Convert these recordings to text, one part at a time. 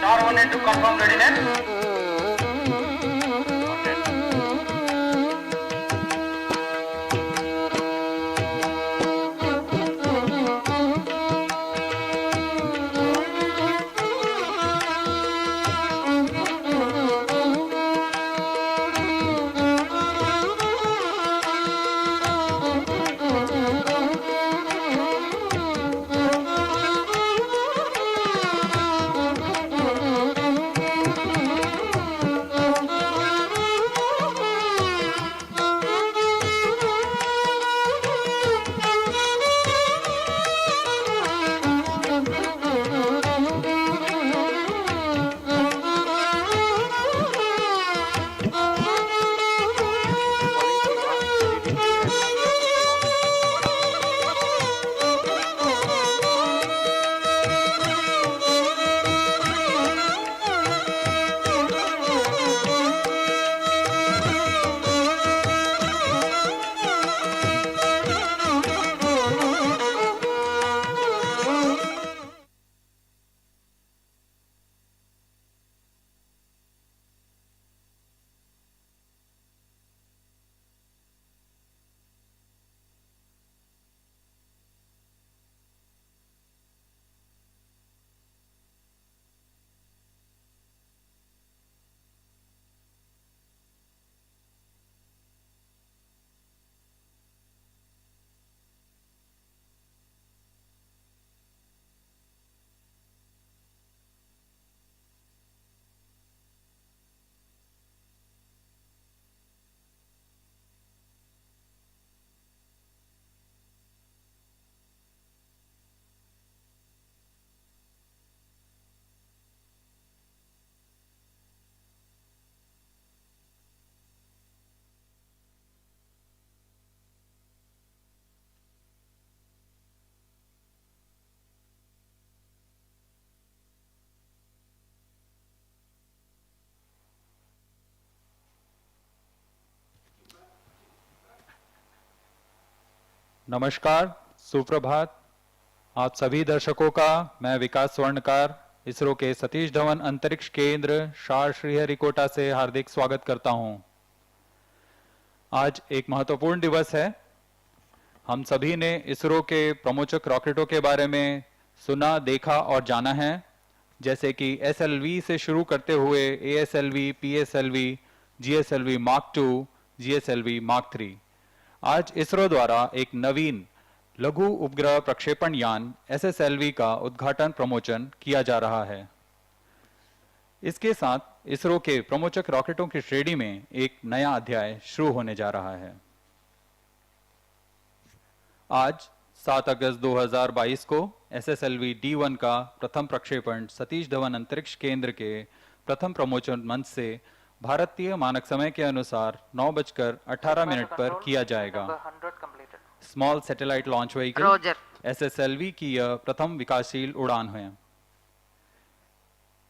R1 to confirm readiness. नमस्कार, सुप्रभात। आप सभी दर्शकों का मैं विकास स्वर्णकार इसरो के सतीश धवन अंतरिक्ष केंद्र श्रीहरिकोटा से हार्दिक स्वागत करता हूं। आज एक महत्वपूर्ण दिवस है। हम सभी ने इसरो के प्रमोचक रॉकेटों के बारे में सुना, देखा और जाना है, जैसे कि SLV से शुरू करते हुए ASLV, PSLV, GSLV Mark II, GSLV Mark III। आज इसरो द्वारा एक नवीन लघु उपग्रह प्रक्षेपण यान SSLV का उद्घाटन प्रमोचन किया जा रहा है। इसके साथ इसरो के प्रमोचक रॉकेटों की श्रेणी में एक नया अध्याय शुरू होने जा रहा है। आज 7 अगस्त 2022 को SSLV-D1 का प्रथम प्रक्षेपण सतीश धवन अंतरिक्ष केंद्र के प्रथम प्रमोचन मंच से भारतीय मानक समय के अनुसार 9:18 पर किया जाएगा। Small satellite launch vehicle SSLV की यह प्रथम विकासशील उड़ान है।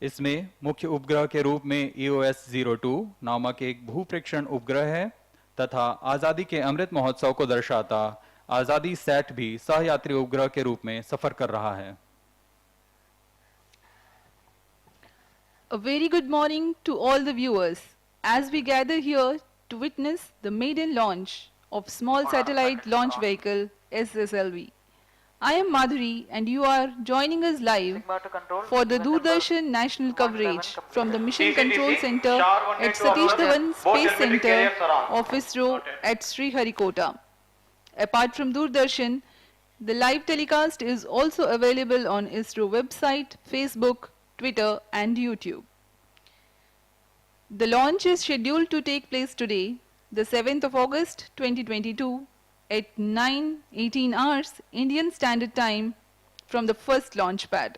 इसमें मुख्य उपग्रह के रूप में EOS-02 नामक एक भूप्रेक्षण उपग्रह है तथा आजादी के अमृत महोत्सव को दर्शाता AzaadiSAT भी सहयात्री उपग्रह के रूप में सफर कर रहा है। A very good morning to all the viewers as we gather here to witness the maiden launch of small satellite launch vehicle SSLV. I am Madhuri and you are joining us live for the Doordarshan national coverage from the Mission Control Center at Satish Dhawan Space Center of ISRO at Sriharikota. Apart from Doordarshan, the live telecast is also available on ISRO website, Facebook, Twitter and YouTube. The launch is scheduled to take place today, the 7th of August 2022 at 9:18 hours Indian Standard Time from the first launch pad.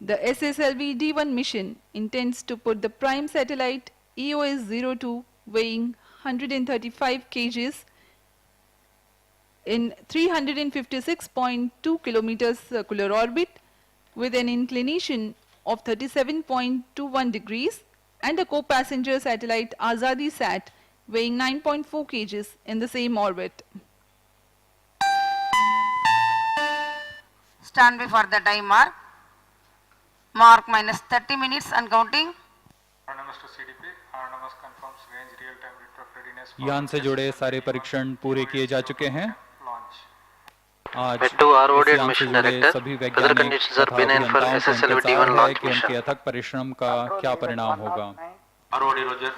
The SSLV-D1 mission intends to put the prime satellite EOS-02 weighing 135 kgs in 356.2 kilometers circular orbit with an inclination of 37.21 degrees and a co-passenger satellite AzaadiSAT weighing 9.4 kgs in the same orbit. Stand before the time mark. Mark minus 30 minutes and counting. Autonomous to CDP. Autonomous confirms range real-time network readiness for यान से जुड़े सारे परीक्षण पूरे किए जा चुके हैं। launch. आज With two इस awarded यान से mission जुड़े director, सभी weather वैज्ञानिक conditions are तथा benign for अभियंताओं को इंतजार SSLV-D1 है launch कि उनके mission. अथक परिश्रम का क्या परिणाम होगा। ROD Roger.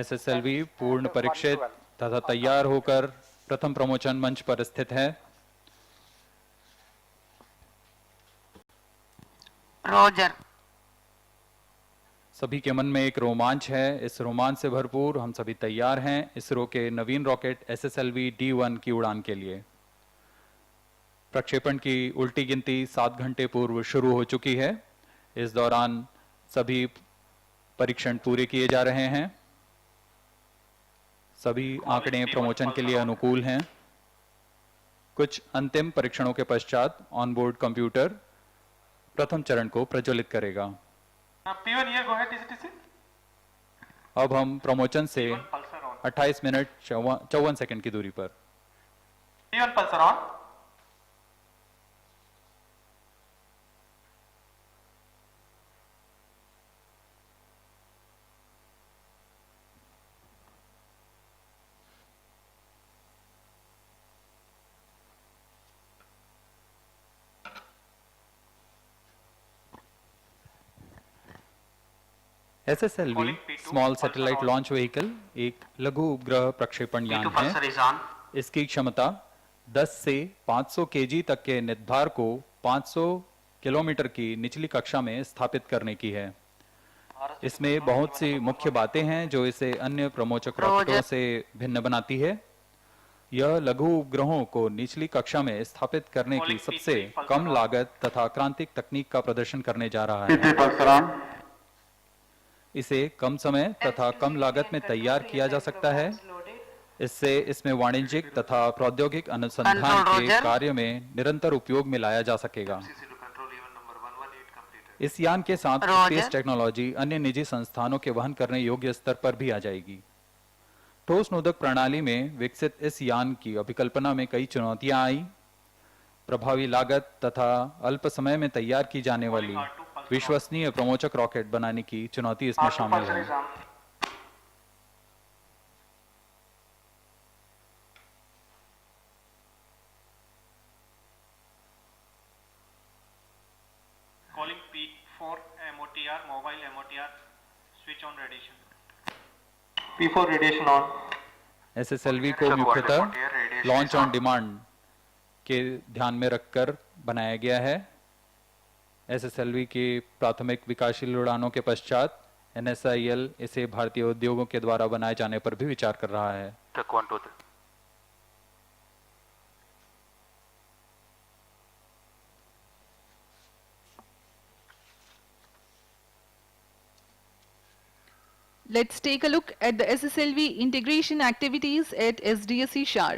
SSLV पूर्ण परीक्षित तथा तैयार होकर प्रथम प्रमोचन मंच पर स्थित है। Roger. सभी के मन में एक रोमांच है। इस रोमांच से भरपूर हम सभी तैयार हैं इसरो के नवीन रॉकेट SSLV-D1 की उड़ान के लिए। प्रक्षेपण की उल्टी गिनती 7 घंटे पूर्व शुरू हो चुकी है। इस दौरान सभी परीक्षण पूरे किए जा रहे हैं। सभी आंकड़े प्रमोचन के लिए अनुकूल हैं। कुछ अंतिम परीक्षणों के पश्चात ऑनबोर्ड कंप्यूटर प्रथम चरण को प्रज्वलित करेगा। P1 here, go ahead, TCTC. अब हम प्रमोचन से Pulsar on. 28 मिनट 54 सेकंड की दूरी पर। P1 pulsar on. SSLV small satellite launch vehicle एक लघु उपग्रह प्रक्षेपण यान है। इसकी क्षमता 10 से 500 केजी तक के नितभार को 500 किलोमीटर की निचली कक्षा में स्थापित करने की है। इसमें बहुत सी मुख्य बातें हैं जो इसे अन्य प्रमोचक रॉकेटों से भिन्न बनाती है। यह लघु उपग्रहों को निचली कक्षा में स्थापित करने की सबसे कम लागत तथा क्रांतिक तकनीक का प्रदर्शन करने जा रहा है। इसे कम समय तथा कम लागत में तैयार किया जा सकता है। इससे इसमें वाणिज्यिक तथा प्रौद्योगिक अनुसंधान के कार्य में निरंतर उपयोग में लाया जा सकेगा। इस यान के साथ स्पेस टेक्नोलॉजी अन्य निजी संस्थानों के वहन करने योग्य स्तर पर भी आ जाएगी। ठोस नोदक प्रणाली में विकसित इस यान की अभिकल्पना में कई चुनौतियां आई। प्रभावी लागत तथा अल्प समय में तैयार की जाने वाली विश्वसनीय प्रमोचक रॉकेट बनाने की चुनौती इसमें शामिल है। Calling P4 MOTR, mobile MOTR, switch on radiation. P4 radiation on. SSLV को मुख्यतः लॉन्च ऑन डिमांड के ध्यान में रखकर बनाया गया है। SSLV की प्राथमिक विकासशील उड़ानों के पश्चात NSIL इसे भारतीय उद्योगों के द्वारा बनाए जाने पर भी विचार कर रहा है। Let's take a look at the SSLV integration activities at SDSC Shar.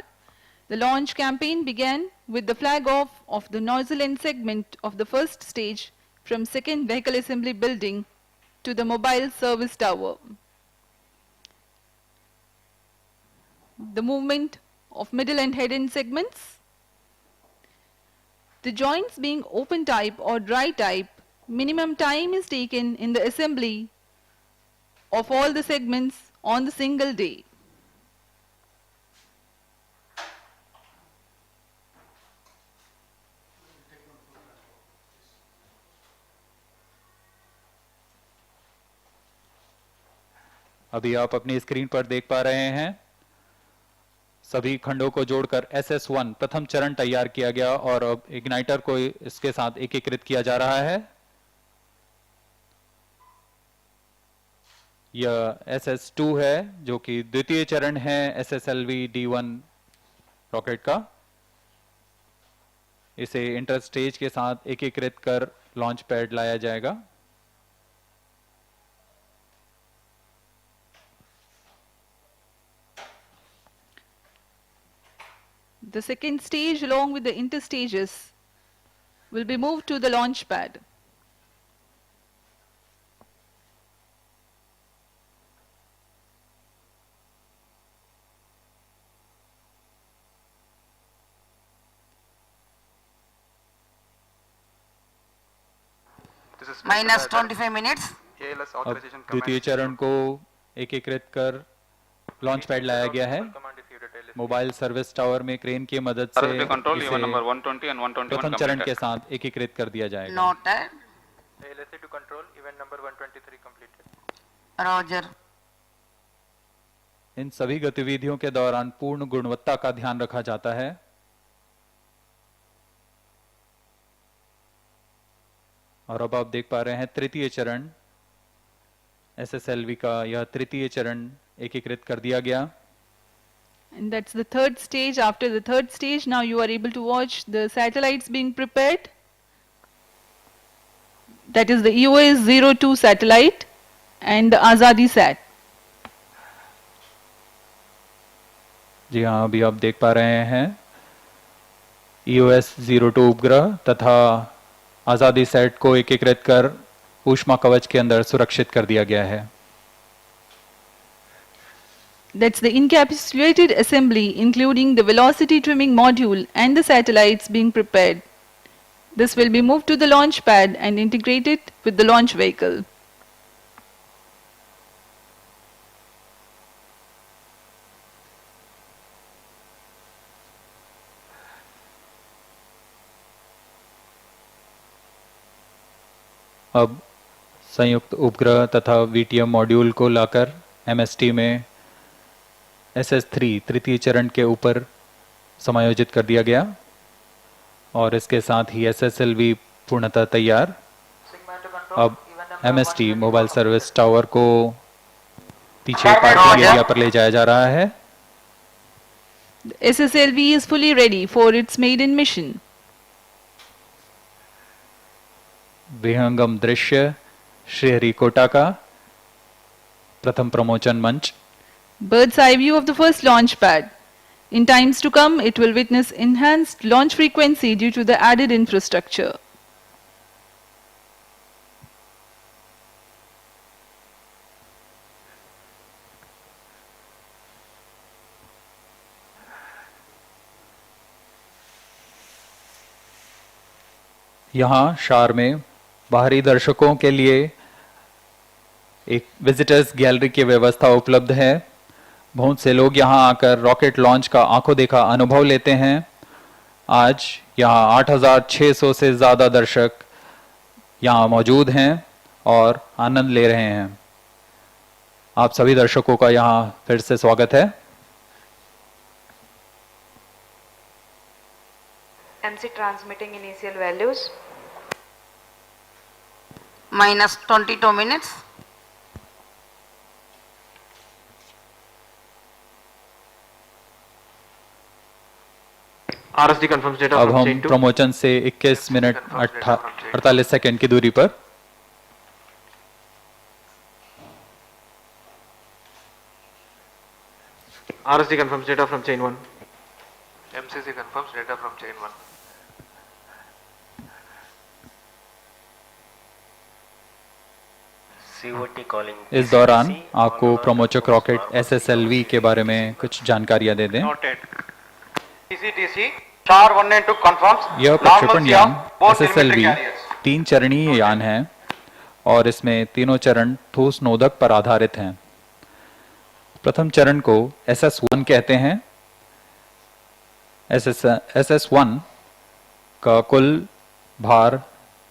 The launch campaign began with the flag off of the nozzle end segment of the first stage from second vehicle assembly building to the mobile service tower. The movement of middle and head end segments. The joints being open type or dry type, minimum time is taken in the assembly of all the segments on the single day. अभी आप अपनी screen पर देख पा रहे हैं सभी खंडों को जोड़कर SS1 प्रथम चरण तैयार किया गया और अब इग्नाइटर को इसके साथ एकीकृत किया जा रहा है। यह SS2 है जो कि द्वितीय चरण है SSLV-D1 रॉकेट का। इसे इंटर स्टेज के साथ एकीकृत कर लॉन्च पैड लाया जाएगा। The second stage along with the interstages will be moved to the launch pad. This minus 25 minutes. ALS अब authorization द्वितीय command. चरण को एकीकृत कर लॉन्च पैड लाया गया है। मोबाइल सर्विस टावर में क्रेन की मदद से RSD control, इसे event number 120 and 121 प्रथम चरण के completed. साथ एकीकृत कर दिया जाएगा। Noted. ALS to control, event number 123 completed. Roger. इन सभी गतिविधियों के दौरान पूर्ण गुणवत्ता का ध्यान रखा जाता है। और अब आप देख पा रहे हैं तृतीय चरण SSLV का यह तृतीय चरण एकीकृत कर दिया गया। And that's the third stage. After the third stage, now you are able to watch the satellites being prepared. That is the EOS-02 satellite and the AzaadiSAT. जी हाँ, अभी आप देख पा रहे हैं EOS-02 उपग्रह तथा AzaadiSAT को एकीकृत कर ऊष्मा कवच के अंदर सुरक्षित कर दिया गया है। That's the encapsulated assembly, including the velocity trimming module and the satellites being prepared. This will be moved to the launch pad and integrated with the launch vehicle. अब संयुक्त उपग्रह तथा VTM मॉड्यूल को लाकर MST में SS3 तृतीय चरण के ऊपर समायोजित कर दिया गया और इसके साथ ही SSLV पूर्णतः तैयार। अब MST मोबाइल सर्विस टावर को पीछे पार्किंग एरिया पर ले जाया जा रहा है। The SSLV is fully ready for its maiden mission. विहंगम दृश्य श्रीहरिकोटा का प्रथम प्रमोचन मंच। Bird's eye view of the first launch pad. In times to come, it will witness enhanced launch frequency due to the added infrastructure. यहाँ शार में बाहरी दर्शकों के लिए एक विजिटर्स गैलरी की व्यवस्था उपलब्ध है। बहुत से लोग यहाँ आकर रॉकेट लॉन्च का आंखों देखा अनुभव लेते हैं। आज यहाँ 8,600 से ज़्यादा दर्शक यहाँ मौजूद हैं और आनंद ले रहे हैं। आप सभी दर्शकों का यहाँ फिर से स्वागत है। MC transmitting initial values. Minus 22 minutes. RSD confirms data अब from हम chain 2. प्रमोचन से 21 मिनट 48 सेकंड की दूरी पर RSD confirms data from chain 1. MCC confirms data from chain 1. इस दौरान आपको प्रमोचक रॉकेट SSLV के बारे में कुछ जानकारियां दे दें। यह प्रक्षेपण यान SSLV 3 चरणीय यान है और इसमें तीनों चरण ठोस नोदक पर आधारित हैं। प्रथम चरण को SS1 कहते हैं। SS1 का कुल भार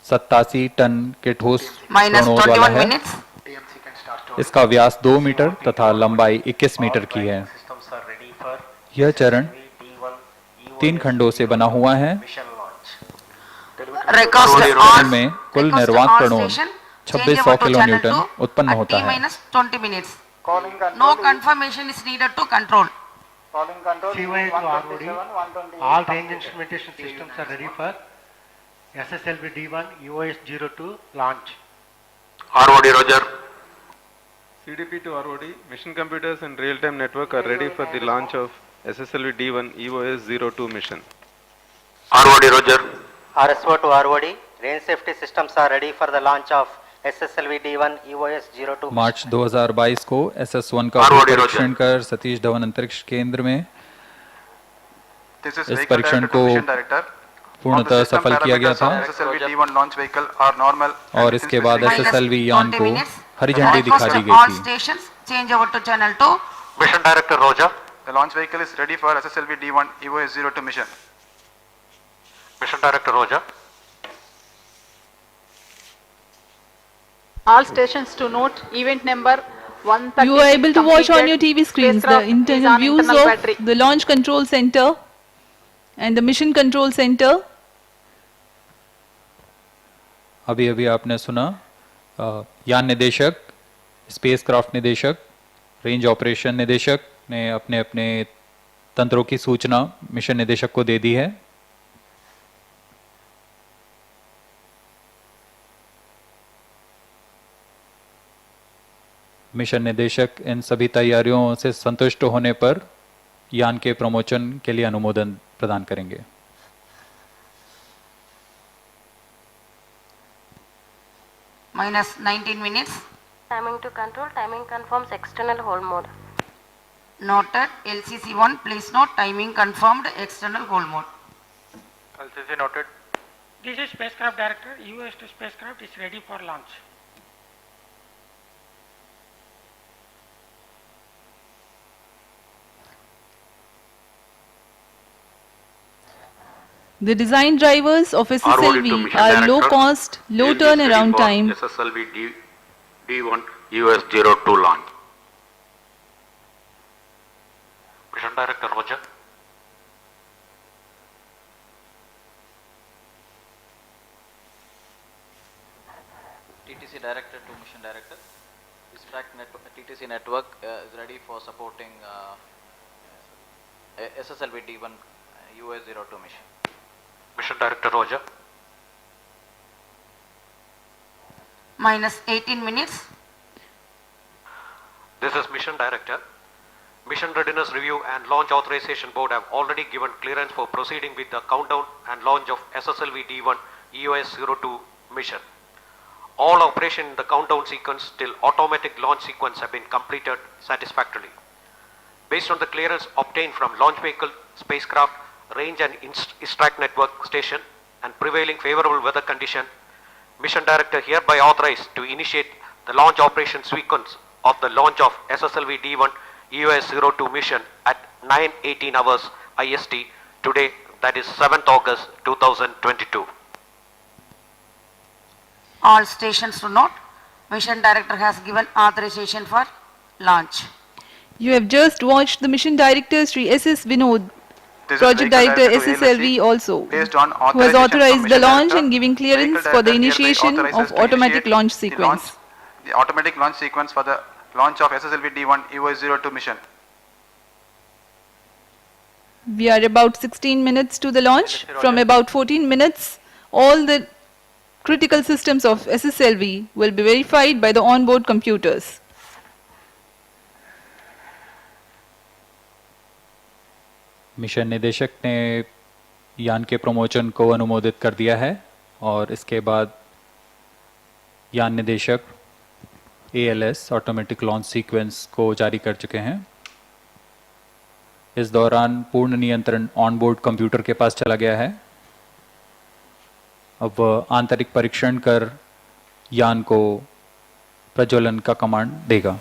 87 टन के ठोस Minus प्रणोद वाला 21 है। minutes. इसका व्यास 2 मीटर तथा लंबाई 21 मीटर की है। यह चरण 3 खंडों से बना हुआ है। Request चरण on. में कुल request निर्वात on प्रणोद station. 2600 Change over to kilo channel Newton 2 उत्पन्न at होता T है। minus 20 minutes. No confirmation is needed to control. CY to ROD, all range instrumentation systems are ready for SSLV-D1 EOS-02 launch. ROD Roger. CDP to ROD, mission computers and real-time network are ready for the launch of SSLV-D1 EOS-02 mission. ROD Roger. RSO to ROD, range safety systems are ready for the launch of SSLV-D1 EOS-02 मार्च 2022 को SS1 का ROD परीक्षण कर सतीश धवन अंतरिक्ष केंद्र में This is इस vehicle परीक्षण director to को mission director. पूर्णतः सफल किया गया था SSLV-D1 launch vehicle are normal और इसके बाद SSLV यान को हरी झंडी दिखा दी all गई थी। stations change over to channel 2. Mission Director Roger. The launch vehicle is ready for SSLV-D1 EOS-02 mission. Mission Director Roger. All stations to note event number 130. You are able to watch on your TV screens the Spacecraft is internal on views internal of battery. the launch control center and the mission control center. अभी अभी आपने सुना यान निदेशक, spacecraft निदेशक, range operation निदेशक ने अपने अपने तंत्रों की सूचना मिशन निदेशक को दे दी है। मिशन निदेशक इन सभी तैयारियों से संतुष्ट होने पर यान के प्रमोशन के लिए अनुमोदन प्रदान करेंगे। Minus 19 minutes. Timing to control, timing confirms external hold mode. Noted. LCC1, please note timing confirmed external hold mode. LCC noted. This is spacecraft director. EOS-02 spacecraft is ready for launch. The design drivers of ROD to SSLV mission are director. low cost, low Is this ready turnaround for time. SSLV-D1 EOS-02 launch. Mission Director Roger. TTC Director to Mission Director. This TTC network is ready for supporting SSLV-D1 EOS-02 mission. Mission Director Roger. Minus 18 minutes. This is Mission Director. Mission Readiness Review and Launch Authorization Board have already given clearance for proceeding with the countdown and launch of SSLV-D1 EOS-02 mission. All operation in the countdown sequence till automatic launch sequence have been completed satisfactorily. Based on the clearance obtained from launch vehicle, spacecraft, range and IST network station and prevailing favorable weather condition, Mission Director hereby authorized to initiate the launch operation sequence of the launch of SSLV-D1 EOS-02 mission at 9:18 hours IST today, that is 7th August 2022. All stations to note, Mission Director has given authorization for launch. You have just watched the mission director Sri S.S. Vinod, This is project vehicle director to SSLV ALSC also, based on who has authorization from authorized the mission launch director. and giving clearance Vehicle for the director hereby initiation authorizes of to automatic initiate launch the sequence. The automatic launch sequence for the launch of SSLV-D1 EOS-02 mission. We are about 16 minutes to the launch. From about 14 minutes, all the critical systems of SSLV will be verified by the onboard computers. Mission निदेशक ने यान के promotion को अनुमोदित कर दिया है और इसके बाद यान निदेशक ALS ऑटोमेटिक लॉन्च सीक्वेंस को जारी कर चुके हैं। इस दौरान पूर्ण नियंत्रण ऑनबोर्ड कंप्यूटर के पास चला गया है। अब वह आंतरिक परीक्षण कर यान को प्रज्वलन का कमांड देगा।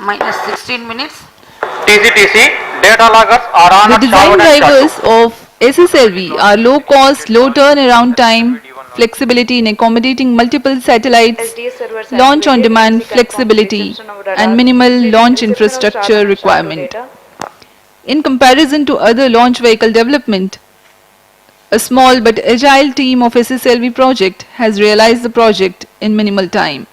Minus 16 minutes. TCTC data loggers are on The at design Dhawan and drivers of SSLV are low cost, low turnaround time, flexibility in accommodating multiple satellites, SDS servers launch on activated, demand NC confirms flexibility, reception of radar, and minimal launch reception of infrastructure radar requirement. data. In comparison to other launch vehicle development, a small but agile team of SSLV project has realized the project in minimal time.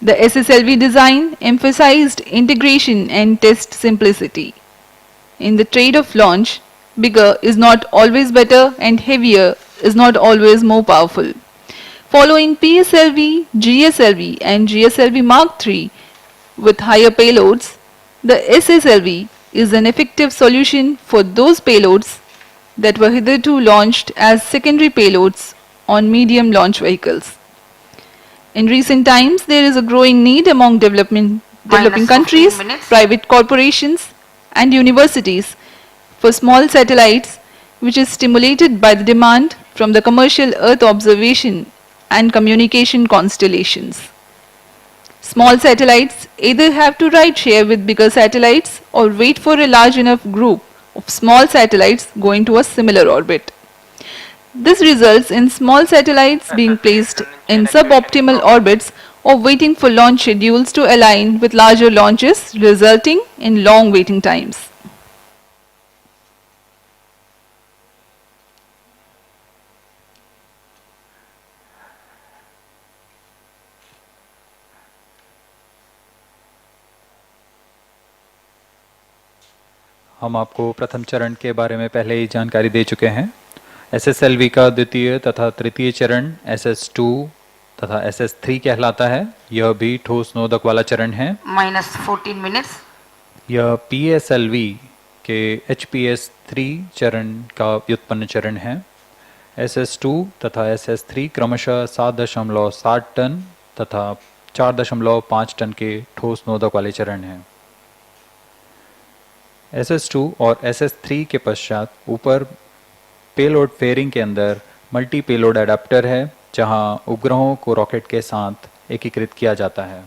The SSLV design emphasized integration and test simplicity. In the trade of launch, bigger is not always better and heavier is not always more powerful. Following PSLV, GSLV and GSLV Mark III with higher payloads, the SSLV is an effective solution for those payloads that were hitherto launched as secondary payloads on medium launch vehicles. In recent times, there is a growing need among developing countries, private corporations, and universities for small satellites, which is stimulated by the demand from the commercial Earth observation and communication constellations. Small satellites either have to ride share with bigger satellites or wait for a large enough group of small satellites going to a similar orbit. This results in small satellites being placed in suboptimal orbits or waiting for launch schedules to align with larger launches, resulting in long waiting times. हम आपको प्रथम चरण के बारे में पहले ही जानकारी दे चुके हैं। SSLV का द्वितीय तथा तृतीय चरण SS2 तथा SS3 कहलाता है। यह भी ठोस नोदक वाला चरण है। -14 minutes. यह PSLV के HPS3 चरण का व्युत्पन्न चरण है। SS2 तथा SS3 क्रमशः 7.7 टन तथा 4.5 टन के ठोस नोदक वाले चरण हैं। SS2 और SS3 के पश्चात ऊपर पेलोड फेयरिंग के अंदर मल्टी पेलोड एडाप्टर है, जहां उपग्रहों को रॉकेट के साथ एकीकृत किया जाता है।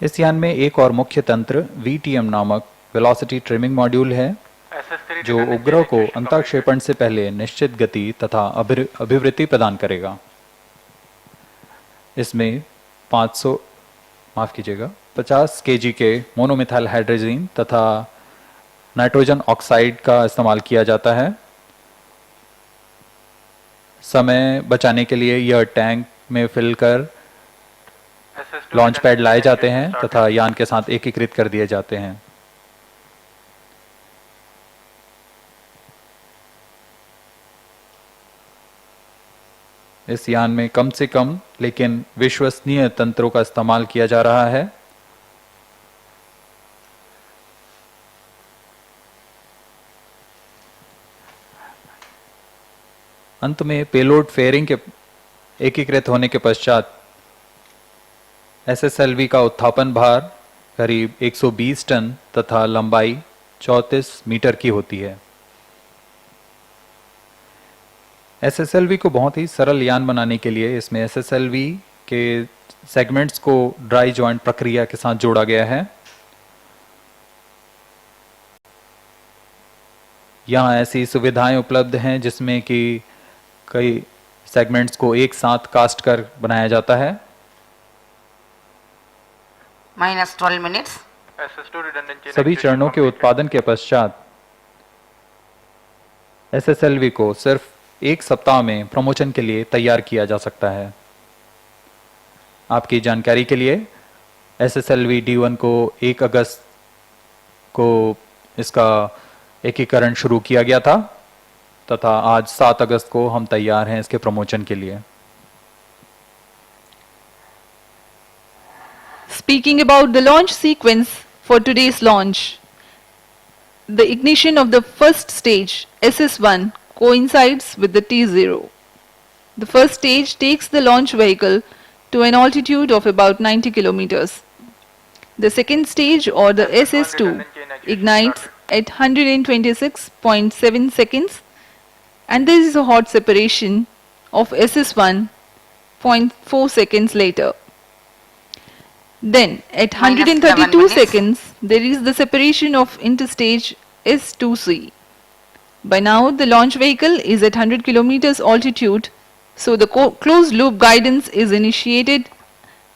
इस यान में एक और मुख्य तंत्र VTM नामक वेलोसिटी ट्रिमिंग मॉड्यूल है, जो उपग्रह को अंतःक्षेपण से पहले निश्चित गति तथा अभिवृद्धि प्रदान करेगा। इसमें 50 kg के मोनोमिथाइल हाइड्रोजन तथा नाइट्रोजन ऑक्साइड का इस्तेमाल किया जाता है। समय बचाने के लिए यह टैंक में फिल कर लॉन्च पैड लाए जाते हैं तथा यान के साथ एकीकृत कर दिए जाते हैं। इस यान में कम से कम लेकिन विश्वसनीय तंत्रों का इस्तेमाल किया जा रहा है। अंत में पेलोड फेयरिंग के एकीकृत होने के पश्चात SSLV का उत्थापन भार करीब 120 टन तथा लंबाई 34 मीटर की होती है। SSLV को बहुत ही सरल यान बनाने के लिए इसमें SSLV के सेगमेंट्स को ड्राई जॉइंट प्रक्रिया के साथ जोड़ा गया है। यहाँ ऐसी सुविधाएं उपलब्ध हैं जिसमें कि कई सेगमेंट्स को एक साथ कास्ट कर बनाया जाता है। -12 minutes. सभी चरणों के उत्पादन के पश्चात SSLV को सिर्फ एक सप्ताह में प्रमोशन के लिए तैयार किया जा सकता है। आपकी जानकारी के लिए SSLV-D1 को 1 अगस्त को इसका एकीकरण शुरू किया गया था तथा आज 7 अगस्त को हम तैयार हैं इसके प्रमोशन के लिए। Speaking about the launch sequence for today's launch, the ignition of the first stage, SS1, coincides with the T0. The first stage takes the launch vehicle to an altitude of about 90 kilometers. The second stage, or the SS2, ignites at 126.7 seconds, and there is a hot separation of SS1 0.4 seconds later. Then at 132 seconds there is the separation of interstage S2C. By now the launch vehicle is at 100 kilometers altitude, so the closed loop guidance is initiated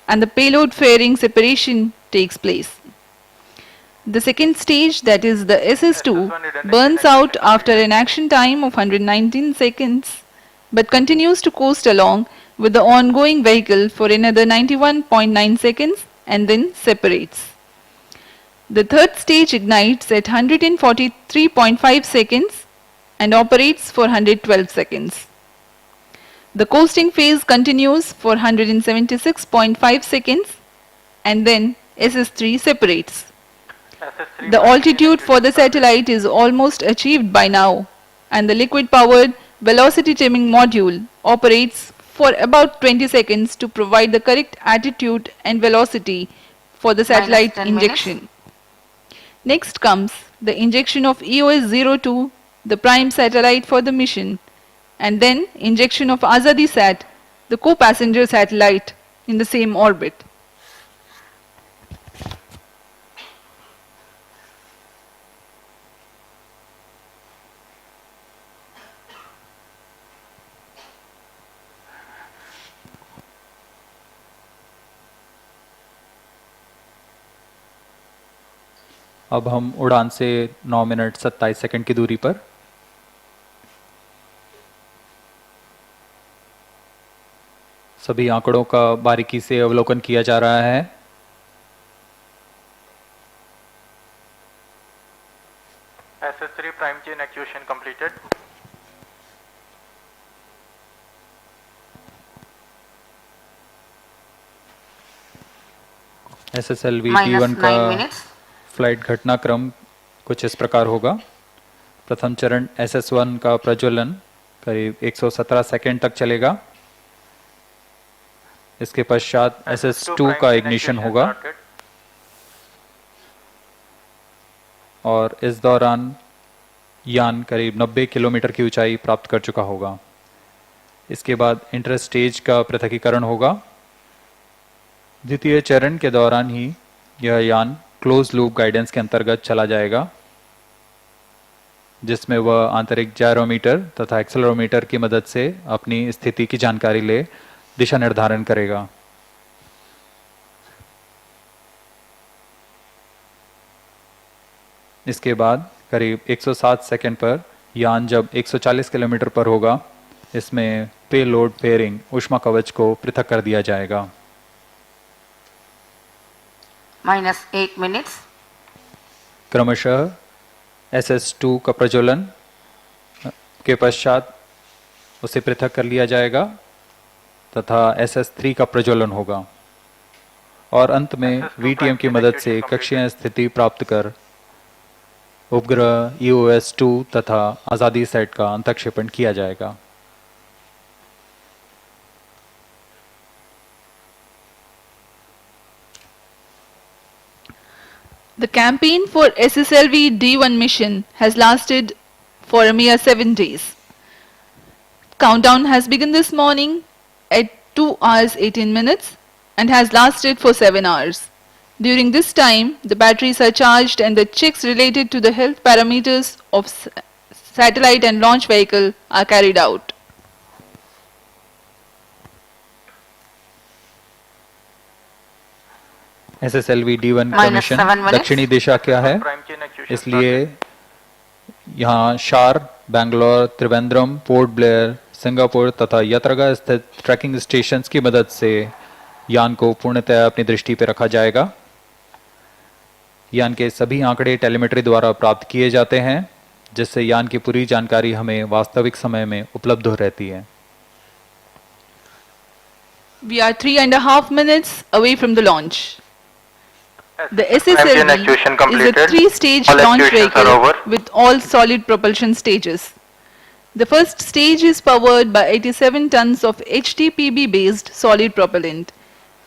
and the payload fairing separation takes place. The second stage, that is the SS2, burns out after an action time of 119 seconds but continues to coast along with the ongoing vehicle for another 91.9 seconds and then separates. The third stage ignites at 143.5 seconds and operates for 112 seconds. The coasting phase continues for 176.5 seconds and then SS3 separates. The altitude for the satellite is almost achieved by now, and the liquid powered velocity trimming module operates for about 20 seconds to provide the correct attitude and velocity for the satellite 10 injection. Next comes the injection of EOS-02, the prime satellite for the mission, and then injection of AzaadiSAT, the co-passenger satellite in the same orbit. अब हम उड़ान से 9 minute 27 second की दूरी पर सभी आंकड़ों का बारीकी से अवलोकन किया जा रहा है। SS3 prime chain actuation completed. SSLV-D1 का फ्लाइट घटनाक्रम कुछ इस प्रकार होगा। प्रथम चरण SS1 का प्रज्वलन करीब 117 सेकंड तक चलेगा। इसके पश्चात SS2 का इग्निशन होगा और इस दौरान यान करीब 90 किलोमीटर की ऊंचाई प्राप्त कर चुका होगा। इसके बाद इंटर स्टेज का पृथकीकरण होगा। द्वितीय चरण के दौरान ही यह यान क्लोज लूप गाइडेंस के अंतर्गत चला जाएगा, जिसमें वह आंतरिक जायरोमीटर तथा एक्सेलरोमीटर की मदद से अपनी स्थिति की जानकारी ले दिशा निर्धारण करेगा। इसके बाद करीब 107 सेकंड पर यान जब 140 किलोमीटर पर होगा, इसमें पेलोड पेयरिंग ऊष्मा कवच को पृथक कर दिया जाएगा। -8 minutes. क्रमशः SS2 का प्रज्वलन के पश्चात उसे पृथक कर लिया जाएगा तथा SS3 का प्रज्वलन होगा और अंत में VTM की मदद से कक्षीय स्थिति प्राप्त कर उपग्रह EOS-2 तथा AzaadiSAT का अंतक्षेपण किया जाएगा। The campaign for SSLV-D1 mission has lasted for a mere 7 days. Countdown has begun this morning at 2 hours 18 minutes and has lasted for 7 hours. During this time, the batteries are charged and the checks related to the health parameters of satellite and launch vehicle are carried out. SSLV-D1 का mission दक्षिणी दिशा क्या है, इसलिए यहाँ शार, Bangalore, Trivandrum, port Blair, Singapore तथा यात्रागा स्थित trekking stations की मदद से यान को पूर्णतः अपनी दृष्टि पर रखा जाएगा। यान के सभी आंकड़े टेलीमेट्री द्वारा प्राप्त किए जाते हैं, जिससे यान की पूरी जानकारी हमें वास्तविक समय में उपलब्ध हो रहती है। We are 3.5 minutes away from the launch. The SSLV is a 3-stage launch vehicle with all solid propulsion stages. The first stage is powered by 87 tons of HTPB-based solid propellant.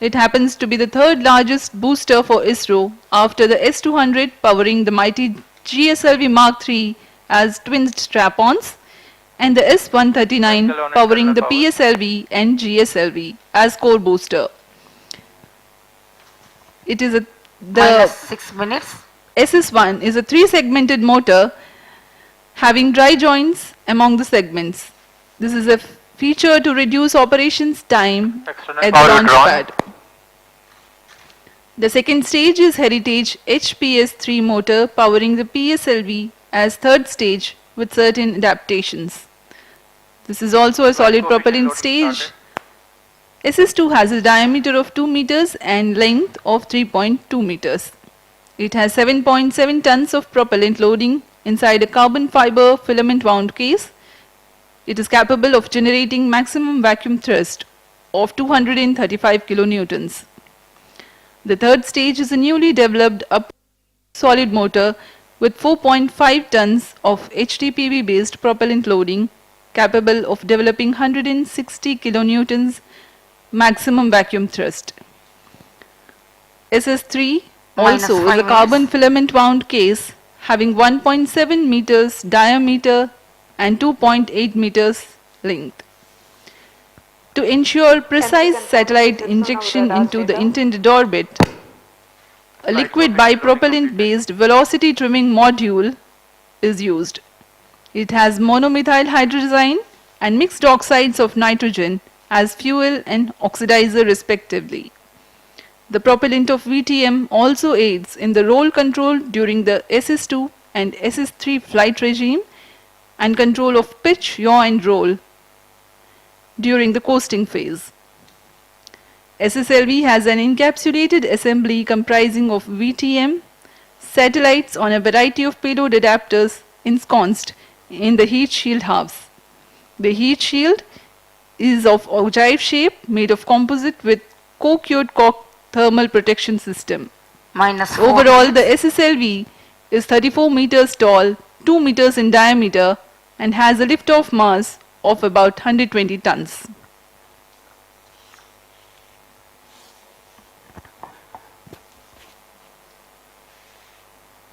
It happens to be the third largest booster for ISRO after the S-200 powering the mighty GSLV Mark III as twin strap-ons and the S-139 powering the PSLV and GSLV as core booster. It is the 6 minutes. SS1 is a 3-segmented motor having dry joints among the segments. This is a feature to reduce operations time at the launch pad. The second stage is Heritage HPS-3 motor powering the PSLV as third stage with certain adaptations. This is also a solid propellant stage. SS2 has a diameter of 2 meters and length of 3.2 meters. It has 7.7 tons of propellant loading inside a carbon fiber filament wound case. It is capable of generating maximum vacuum thrust of 235 kilonewtons. The third stage is a newly developed solid motor with 4.5 tons of HTPB based propellant loading capable of developing 160 kilonewtons maximum vacuum thrust. SS3 also is a carbon filament wound case having 1.7 meters diameter and 2.8 meters length. To ensure precise satellite injection into the intended orbit, a liquid bipropellant based velocity trimming module is used. It has monomethyl hydrazine and mixed oxides of nitrogen as fuel and oxidizer respectively. The propellant of VTM also aids in the roll control during the SS2 and SS3 flight regime and control of pitch, yaw and roll during the coasting phase. SSLV has an encapsulated assembly comprising of VTM, satellites on a variety of payload adapters ensconced in the heat shield halves. The heat shield is of ogive shape made of composite with co-cured cork thermal protection system. Overall, the SSLV is 34 meters tall, 2 meters in diameter and has a lift-off mass of about 120 tons.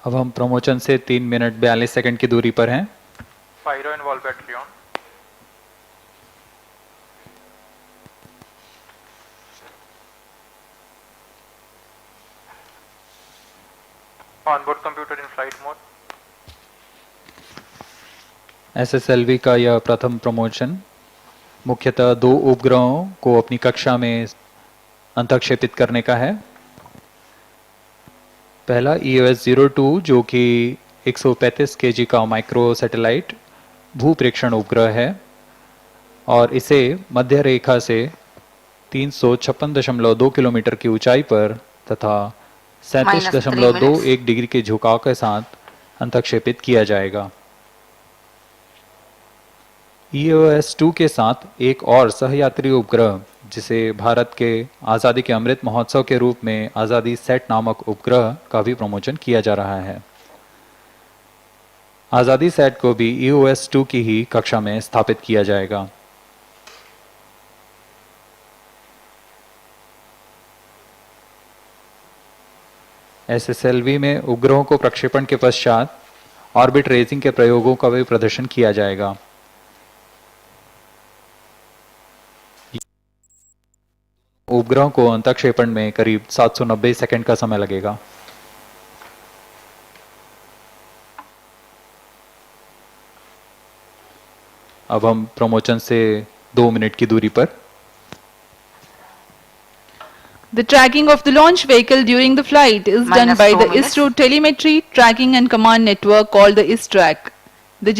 अब हम promotion से 3 minute 42 second की दूरी पर हैं. Pyro and wall battery on. Onboard computer in flight mode. SSLV का यह प्रथम प्रमोशन मुख्यतः 2 उपग्रहों को अपनी कक्षा में अंतःक्षेपित करने का है. पहला EOS-02 जो कि 135 kg का माइक्रो सैटेलाइट भूप्रेक्षण उपग्रह है और इसे मध्य रेखा से 356.2 किलोमीटर की ऊंचाई पर तथा 37.21 डिग्री के झुकाव के साथ अंतःक्षेपित किया जाएगा. EOS-2 के साथ एक और सहयात्री उपग्रह जिसे भारत के आज़ादी के अमृत महोत्सव के रूप में AzaadiSAT नामक उपग्रह का भी प्रमोशन किया जा रहा है. AzaadiSAT को भी EOS-2 की ही कक्षा में स्थापित किया जाएगा. SSLV में उपग्रहों को प्रक्षेपण के पश्चात ऑर्बिट रेजिंग के प्रयोगों का भी प्रदर्शन किया जाएगा. उपग्रहों को अंतःक्षेपण में करीब 790 सेकंड का समय लगेगा. अब हम प्रमोशन से 2 मिनट की दूरी पर. The tracking of the launch vehicle during the flight is done by the ISRO Telemetry Tracking and Command Network called the ISTRAC. The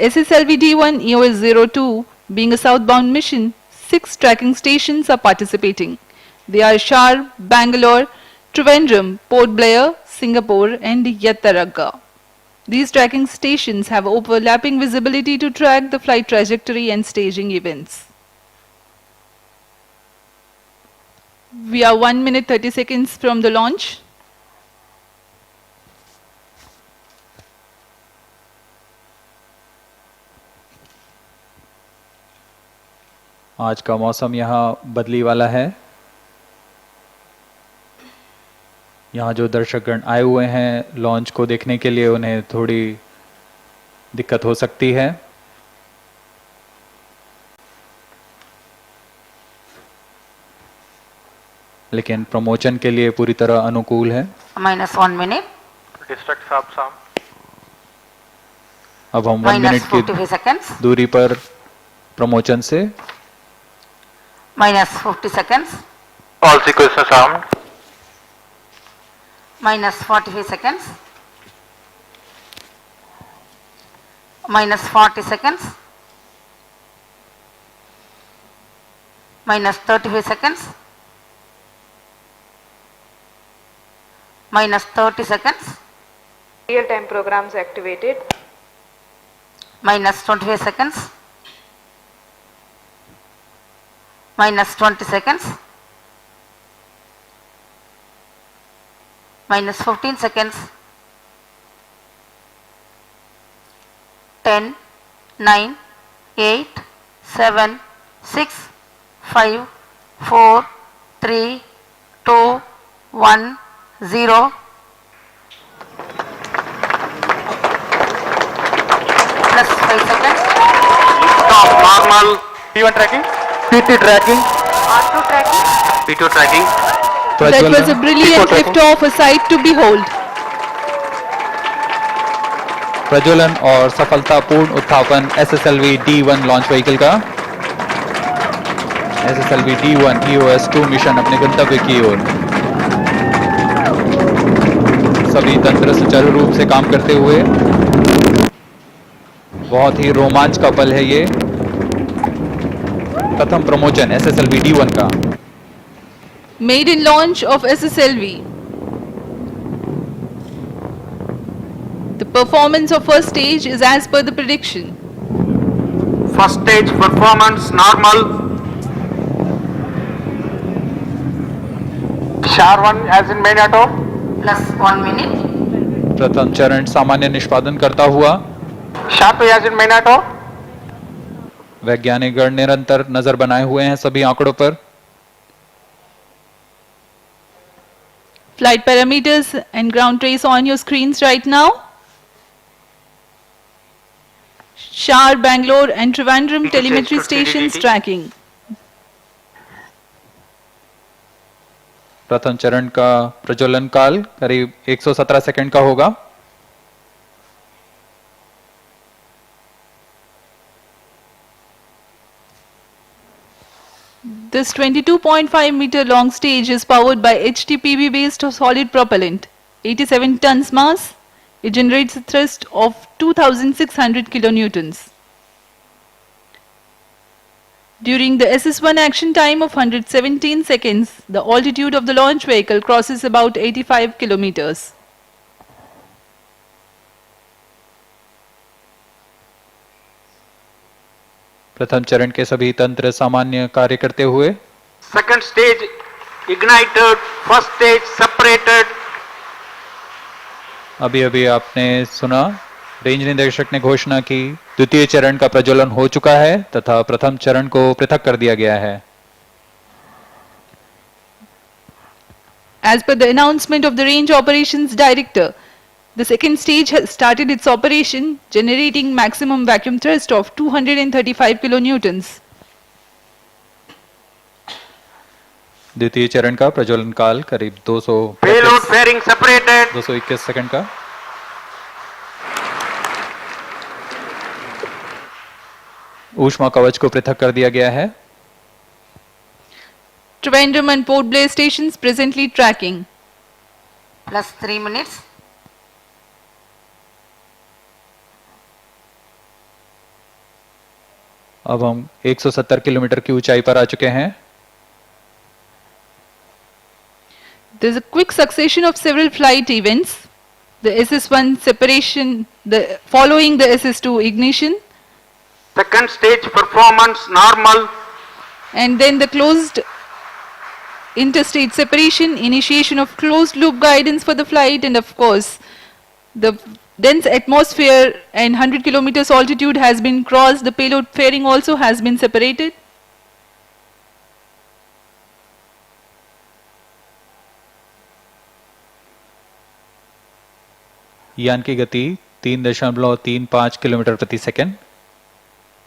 SSLV-D1 EOS-02 being a southbound mission, 6 tracking stations are participating. They are Shar, Bangalore, Trivandrum, Port Blair, Singapore and Yattaragga. These tracking stations have overlapping visibility to track the flight trajectory and staging events. We are 1 minute 30 seconds from the launch. आज का मौसम यहाँ बदली वाला है. यहाँ जो दर्शकगण आए हुए हैं लॉन्च को देखने के लिए उन्हें थोड़ी दिक्कत हो सकती है. लेकिन प्रमोशन के लिए पूरी तरह अनुकूल है. -1 minute. Distract Sam. अब हम 1 मिनट की दूरी पर प्रमोशन से -50 seconds. All sequences armed. -45 seconds. -40 seconds. -35 seconds. -30 seconds. Real-time programs activated. -25 seconds. -20 seconds. -15 seconds. 10, 9, 8, 7, 6, 5, 4, 3, 2, 1, 0. Plus 5 seconds. Stop. Normal. P1 tracking. PT tracking. R2 tracking. P2 tracking. That was a brilliant liftoff, a sight to behold. प्रज्वलन और सफलतापूर्ण उत्थापन SSLV-D1 launch vehicle का। SSLV-D1 EOS-02 mission अपने गंतव्य की ओर। सभी तंत्र सुचारू रूप से काम करते हुए। बहुत ही रोमांच का पल है ये। प्रथम प्रमोशन SSLV-D1 का। Maiden launch of SSLV. The performance of first stage is as per the prediction. First stage performance normal. SHAR1 as in main auto. Plus 1 minute. प्रथम चरण सामान्य निष्पादन करता हुआ। SHAR2 as in main auto. वैज्ञानिक गण निरंतर नजर बनाए हुए हैं सभी आंकड़ों पर। Flight parameters and ground trace on your screens right now. SHAR, Bangalore and Trivandrum telemetry stations tracking. प्रथम चरण का प्रज्वलन काल करीब 117 सेकंड का होगा। This 22.5 meter long stage is powered by HTPB based solid propellant, 87 tons mass. It generates a thrust of 2600 kilonewtons. During the SS1 action time of 117 seconds, the altitude of the launch vehicle crosses about 85 kilometers. प्रथम चरण के सभी तंत्र सामान्य कार्य करते हुए। Second stage ignited. First stage separated. अभी अभी आपने सुना रेंज निदेशक ने घोषणा की द्वितीय चरण का प्रज्वलन हो चुका है तथा प्रथम चरण को पृथक कर दिया गया है। As per the announcement of the Range Operations Director, the second stage has started its operation, generating maximum vacuum thrust of 235 kilonewtons. द्वितीय चरण का प्रज्वलन काल करीब 221 सेकंड का। ऊष्मा कवच को पृथक कर दिया गया है। Trivandrum and Port Blair stations presently tracking. Plus 3 minutes. अब हम 170 किलोमीटर की ऊंचाई पर आ चुके हैं। There is a quick succession of several flight events. The SS1 separation, following the SS2 ignition. Second stage performance normal. And then the closed interstate separation, initiation of closed loop guidance for the flight, and of course, the dense atmosphere and 100 kilometers altitude has been crossed. The payload fairing also has been separated. यान की गति 3.35 kilometre प्रति second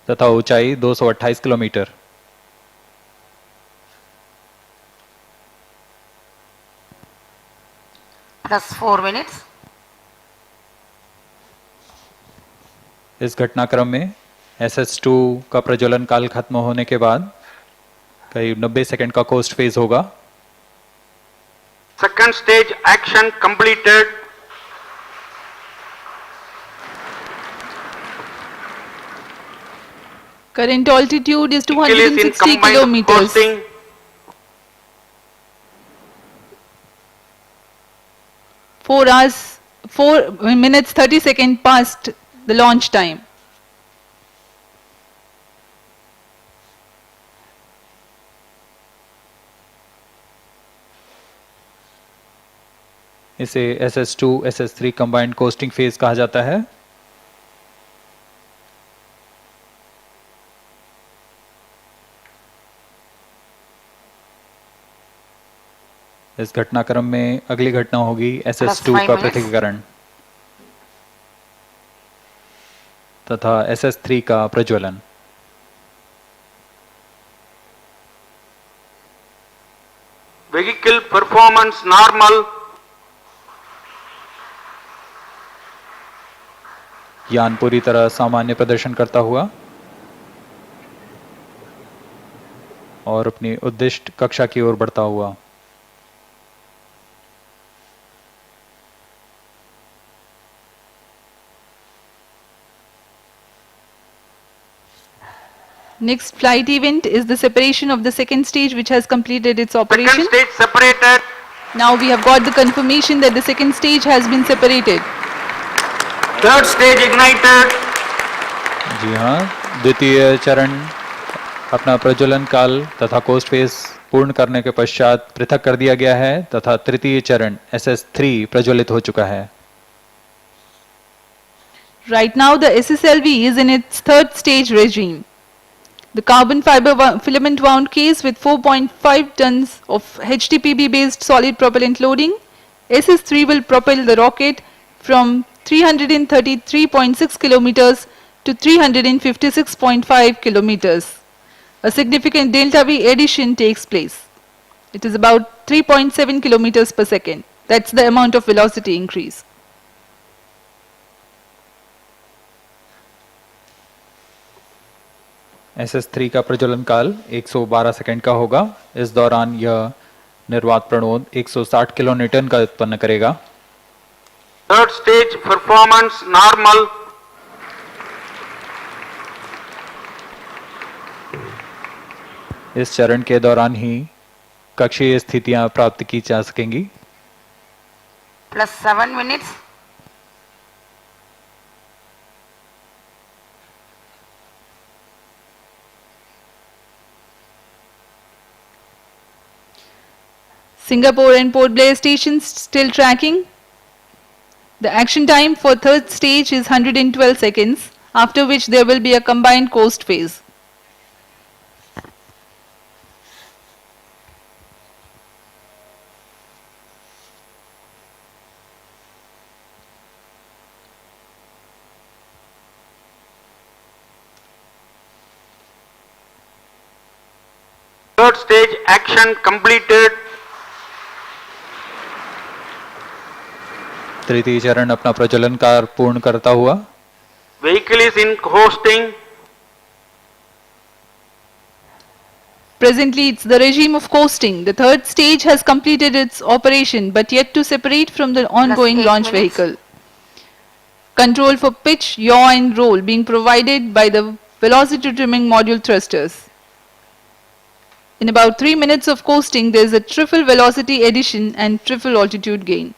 तथा ऊंचाई 228 kilometre. Plus 4 minutes. इस घटनाक्रम में SS2 का प्रज्वलन काल खत्म होने के बाद करीब 90 सेकंड का कोस्ट फेज होगा। Second stage action completed. Current altitude is 260 kilometers. 4 hours, 4 minutes 30 seconds past the launch time. इसे SS2 SS3 combined costing phase कहा जाता है। इस घटनाक्रम में अगली घटना होगी SS2 5 का minutes. पृथक्करण तथा SS3 का प्रज्वलन। Vehicle performance normal. यान पूरी तरह सामान्य प्रदर्शन करता हुआ और अपनी उद्दिष्ट कक्षा की ओर बढ़ता हुआ। Next flight event is the separation of the second stage, which has completed its operation. Second stage separated. Now we have got the confirmation that the second stage has been separated. Third stage ignited. जी हाँ, द्वितीय चरण अपना प्रज्वलन काल तथा coast phase पूर्ण करने के पश्चात पृथक कर दिया गया है तथा तृतीय चरण SS3 प्रज्वलित हो चुका है। Right now the SSLV is in its third stage regime. The carbon fiber filament wound case with 4.5 tons of HTPB based solid propellant loading, SS3 will propel the rocket from 333.6 kilometers to 356.5 kilometers. A significant delta V addition takes place. It is about 3.7 kilometers per second. That's the amount of velocity increase. SS3 का प्रज्वलन काल 112 second का होगा। इस दौरान यह निर्वात प्रणोद 160 kilo Newton का उत्पन्न करेगा। Third stage performance normal. इस चरण के दौरान ही कक्षीय स्थितियां प्राप्त की जा सकेंगी। Plus 7 minutes. Singapore and Port Blair stations still tracking. The action time for third stage is 112 seconds, after which there will be a combined coast phase. Third stage action completed. तृतीय चरण अपना प्रज्वलन कार्य पूर्ण करता हुआ। Vehicle is in coasting. Presently it's the regime of coasting. The third stage has completed its operation but yet to separate from the ongoing 8 launch minutes. vehicle. Control for pitch, yaw and roll being provided by the velocity trimming module thrusters. In about 3 minutes of coasting there is a triple velocity addition and triple altitude gain.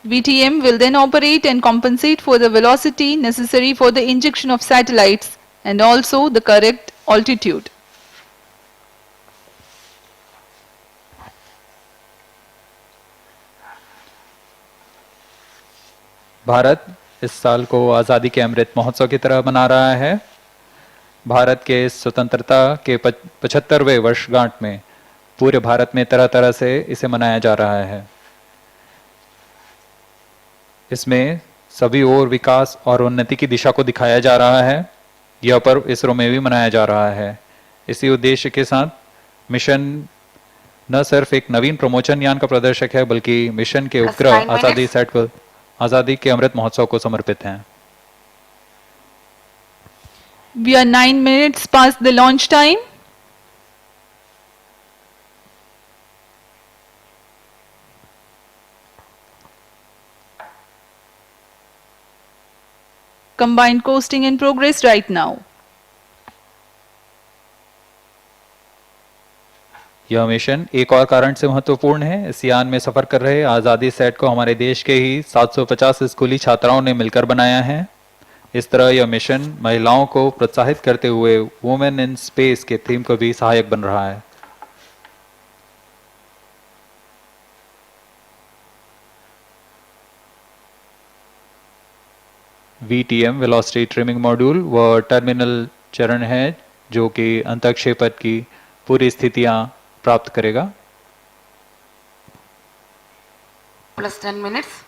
VTM will then operate and compensate for the velocity necessary for the injection of satellites and also the correct altitude. Bharat इस साल को आज़ादी के अमृत महोत्सव की तरह मना रहा है। भारत के स्वतंत्रता के 75वें वर्षगांठ में पूरे भारत में तरह तरह से इसे मनाया जा रहा है। इसमें सभी ओर विकास और उन्नति की दिशा को दिखाया जा रहा है। यह पर्व इसरो में भी मनाया जा रहा है। इसी उद्देश्य के साथ मिशन न सिर्फ एक नवीन प्रमोचन यान का प्रदर्शक है बल्कि मिशन के उपग्रह आजादी सैट को आजादी के अमृत महोत्सव को समर्पित हैं। We are 9 minutes past the launch time. Combined coasting in progress right now. यह मिशन एक और कारण से महत्वपूर्ण है। इस यान में सफर कर रहे आजादी सेट को हमारे देश के ही 750 स्कूली छात्राओं ने मिलकर बनाया है। इस तरह यह मिशन महिलाओं को प्रोत्साहित करते हुए वुमेन इन स्पेस के थीम को भी सहायक बन रहा है। VTM वेलोसिटी ट्रिमिंग मॉड्यूल वह टर्मिनल चरण है जो कि अंतःक्षेपण की पूरी स्थितियां प्राप्त करेगा। plus 10 minutes.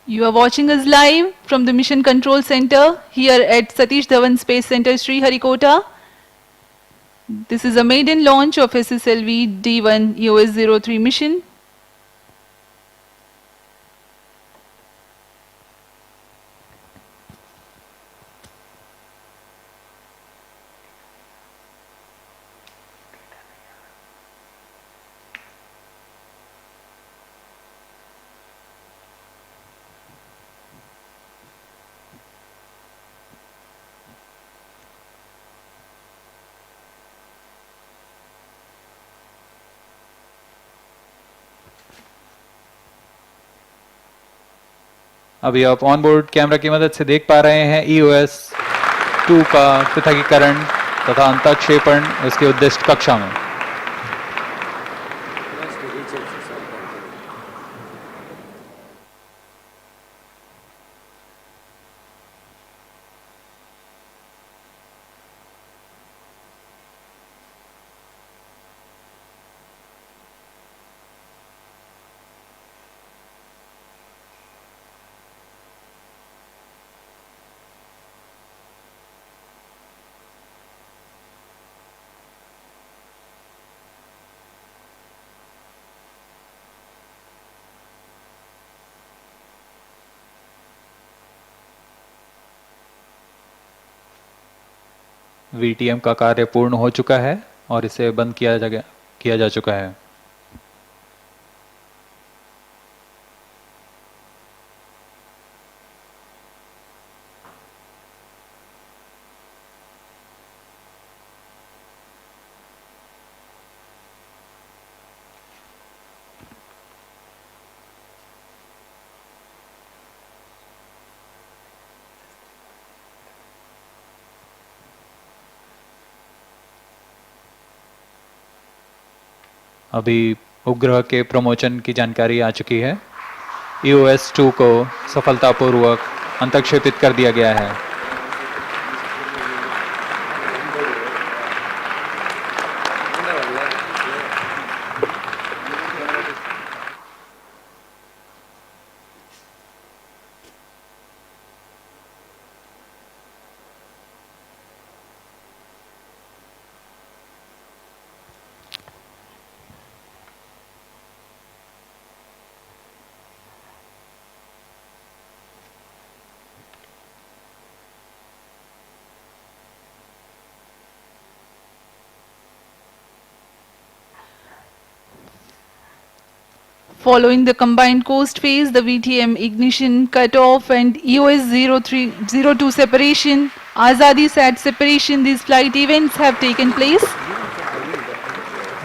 You are watching us live from the Mission Control Center here at Satish Dhawan Space Center, Sriharikota. This is a maiden launch of SSLV-D1 EOS-03 mission. अभी आप ऑन बोर्ड कैमरा की मदद से देख पा रहे हैं EOS-2 का पृथकीकरण तथा अंतःक्षेपण उसके उद्दिष्ट कक्षा में। VTM का कार्य पूर्ण हो चुका है और इसे बंद किया जा चुका है। अभी उपग्रह के प्रमोशन की जानकारी आ चुकी है। EOS-2 को सफलतापूर्वक अंतःक्षेपित कर दिया गया है। Following the combined coast phase, the VTM ignition cutoff and EOS-02 separation, AzaadiSAT separation, these flight events have taken place.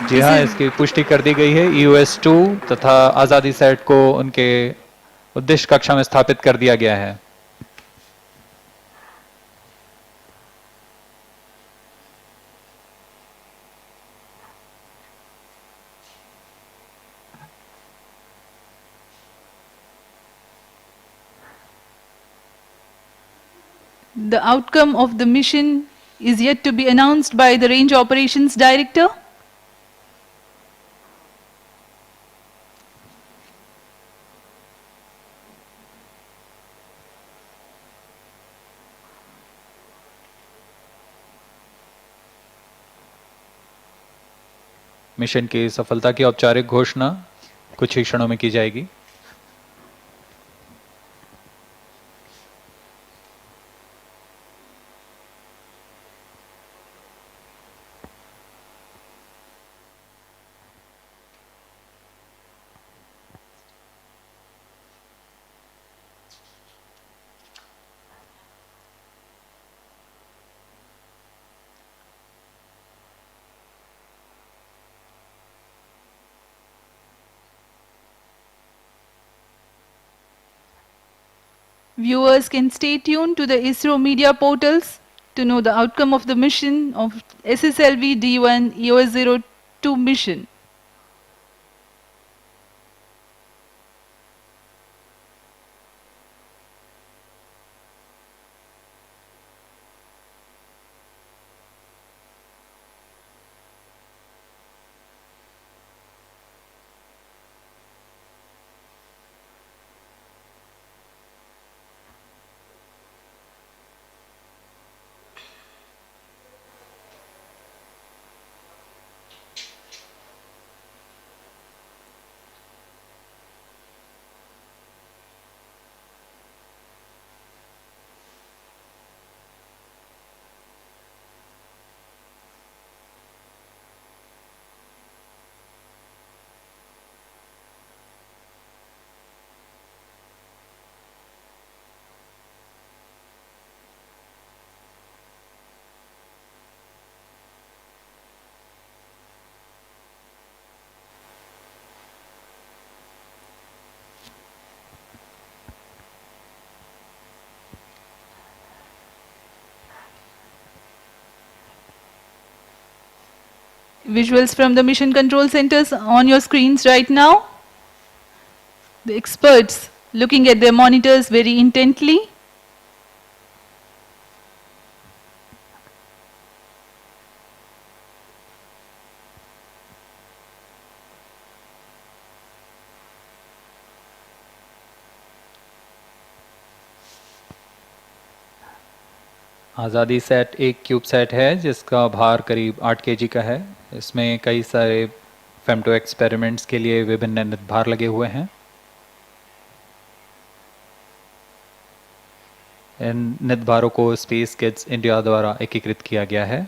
जी हाँ, इसकी पुष्टि कर दी गई है। EOS-2 तथा AzaadiSAT को उनके उद्दिष्ट कक्षा में स्थापित कर दिया गया है। The outcome of the mission is yet to be announced by the Range Operations Director. Mission की सफलता की औपचारिक घोषणा कुछ ही क्षणों में की जाएगी। Viewers can stay tuned to the ISRO media portals to know the outcome of the mission of SSLV-D1 EOS-02 mission. Visuals from the mission control centers on your screens right now. The experts looking at their monitors very intently. आज़ादी set एक cube set है जिसका भार करीब 8 kg का है। इसमें कई सारे फेम्टो एक्सपेरिमेंट्स के लिए विभिन्न निर्भार लगे हुए हैं। इन निर्भारों को स्पेस किड्स इंडिया द्वारा एकीकृत किया गया है।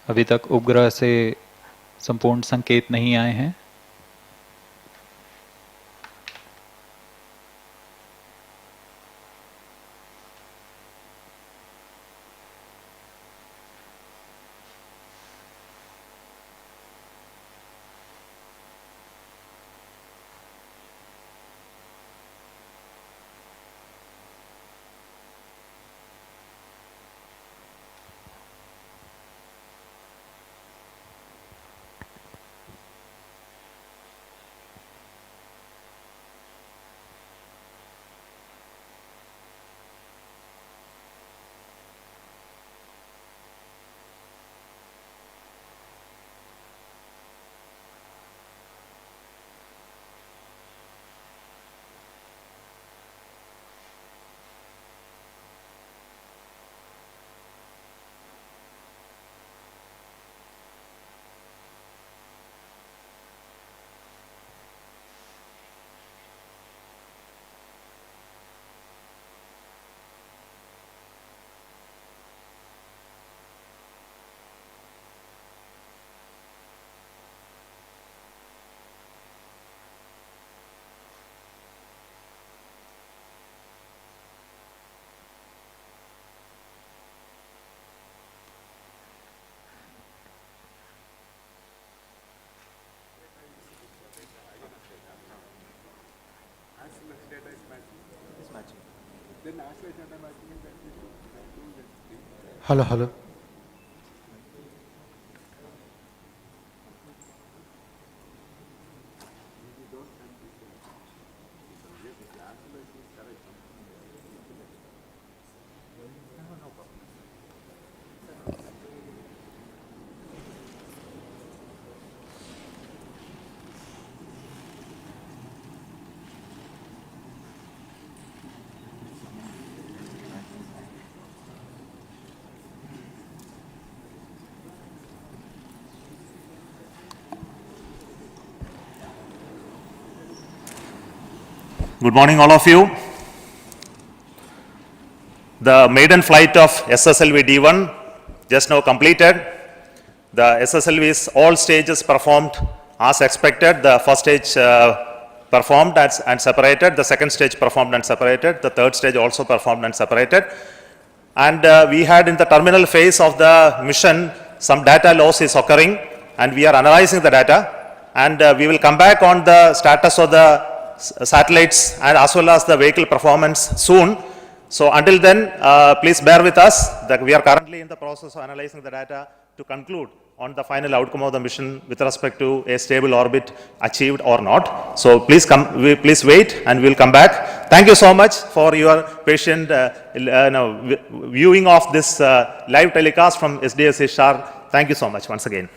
अभी तक उपग्रह से संपूर्ण संकेत नहीं आए हैं। Hello. Good morning, all of you. The maiden flight of SSLV-D1 just now completed. The SSLV's all stages performed as expected. The first stage performed and separated. The second stage performed and separated. The third stage also performed and separated. And we had in the terminal phase of the mission some data loss is occurring, and we are analyzing the data, and we will come back on the status of the satellites and as well as the vehicle performance soon. So until then, please bear with us that we are currently in the process of analyzing the data to conclude on the final outcome of the mission with respect to a stable orbit achieved or not. So please please wait, and we will come back. Thank you so much for your patient viewing of this live telecast from SDSC SHAR. Thank you so much once again.